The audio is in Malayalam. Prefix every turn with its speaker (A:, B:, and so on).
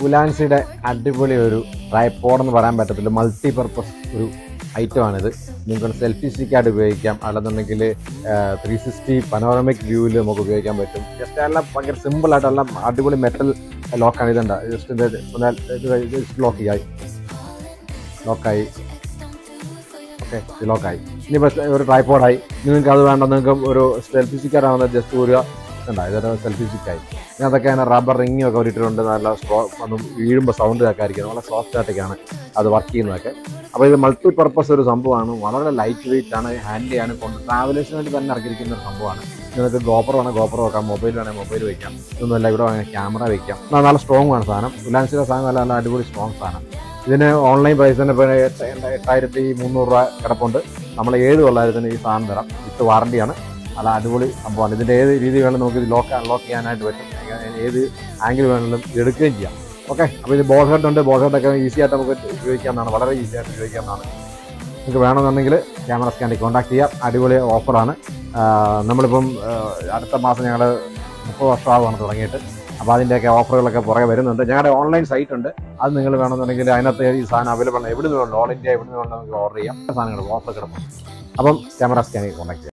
A: ഉലാൻസിയുടെ അടിപൊളി ഒരു ട്രൈപോഡ് എന്ന് പറയാൻ പറ്റത്തില്ല, മൾട്ടിപർപ്പസ് ഒരു ഐറ്റമാണിത്. നിങ്ങൾക്ക് സെൽഫി സ്റ്റിക്കായിട്ട് ഉപയോഗിക്കാം, അല്ലെന്നുണ്ടെങ്കിൽ 360 പനോറമിക് വ്യൂവിൽ നമുക്ക് ഉപയോഗിക്കാൻ പറ്റും. ജസ്റ്റ് എല്ലാം ഭയങ്കര സിമ്പിളായിട്ട് എല്ലാം അടിപൊളി മെറ്റൽ ലോക്കാണ്. ഇതുണ്ട്, ജസ്റ്റ് ലോക്കായി ഓക്കെ, ലോക്കായി. ഇനിയിപ്പോൾ ഒരു ട്രൈപോഡായി. നിങ്ങൾക്ക് അത് വേണ്ട, നിങ്ങൾക്ക് ഒരു സെൽഫി സ്റ്റിക്കായിട്ടാകുന്നത് ജസ്റ്റ് ഒരു ഇതൊരു സെൽഫി സ്റ്റിക്കായി. അതൊക്കെ അങ്ങനെ റബ്ബർ റിങ്ങൊക്കെ ഇട്ടിട്ടുണ്ട്. നല്ല ഒന്ന് വീഴുമ്പോൾ സൗണ്ട് കേൾക്കാതിരിക്കുന്നത് നല്ല സോഫ്റ്റ് ആയിട്ടൊക്കെയാണ് അത് വർക്ക് ചെയ്യുന്നതൊക്കെ. അപ്പോൾ ഇത് മൾട്ടി പർപ്പസ് ഒരു സംഭവമാണ്. വളരെ ലൈറ്റ് വെയിറ്റ് ആണ്, ഹാൻഡിൽ ചെയ്യാനും കൊണ്ട് ട്രാവലേഴ്സിന് വേണ്ടി തന്നെ ഇറക്കിയിരിക്കുന്ന ഒരു സംഭവമാണ്. നിങ്ങൾക്ക് ഗോപ്രോ വേണമെങ്കിൽ ഗോപ്രോ വെക്കാം, മൊബൈൽ വേണമെങ്കിൽ മൊബൈൽ വയ്ക്കാം. ഇതൊന്നുമല്ല, ഇവിടെ വേണമെങ്കിൽ ക്യാമറ വയ്ക്കാം. നല്ല സ്ട്രോങ് ആണ് സാധനം. ഉലാൻസിയുടെ സാധനം നല്ല നല്ല അടിപൊളി സ്ട്രോങ് സാധനം. ഇതിന് ഓൺലൈൻ പ്രൈസ് തന്നെ ഇപ്പോൾ 8,300 രൂപ കിടപ്പുണ്ട്. നമ്മൾ 7,900 ഈ സാധനം തരാം. വിത്ത് വാറണ്ടിയാണ്. നല്ല അടിപൊളി സംഭവമാണ്. ഇതിൻ്റെ ഏത് രീതി വേണമെങ്കിലും നമുക്ക് ഇത് അൺലോക്ക് ചെയ്യാനായിട്ട് പറ്റും. ഏത് ആംഗിൾ വേണമെങ്കിലും എടുക്കുകയും ചെയ്യാം. ഓക്കെ, അപ്പോൾ ഇത് ബോൾ ഹെഡ് ഉണ്ട്. ബോൾ ഹെഡൊക്കെ ഈസി ആയിട്ട് നമുക്ക് ഉപയോഗിക്കാവുന്നതാണ്, വളരെ ഈസി ആയിട്ട് ഉപയോഗിക്കാവുന്നതാണ്. നിങ്ങൾക്ക് വേണമെന്നുണ്ടെങ്കിൽ ക്യാമറ സ്കാനിൽ കോൺടാക്ട് ചെയ്യാം. അടിപൊളി ഓഫറാണ്. നമ്മളിപ്പം അടുത്ത മാസം ഞങ്ങൾ 30 വർഷമാകുവാണ് തുടങ്ങിയിട്ട്. അപ്പോൾ അതിൻ്റെയൊക്കെ ഓഫറുകളൊക്കെ പുറകെ വരുന്നുണ്ട്. ഞങ്ങളുടെ ഓൺലൈൻ സൈറ്റ് ഉണ്ട്, അത് നിങ്ങൾ വേണമെന്നുണ്ടെങ്കിൽ അതിനകത്ത് ഈ സാധനം അവൈലബിൾ ആണ്. എവിടെ നിന്ന് വേണം, ഓൾ ഇന്ത്യ എവിടെ നിന്ന് വേണം നമുക്ക് ഓർഡർ ചെയ്യാം. സാധനങ്ങൾ ഓഫർ കിടക്കും. അപ്പം ക്യാമറ സ്കാനിൽ കോൺടാക്ട് ചെയ്യാം.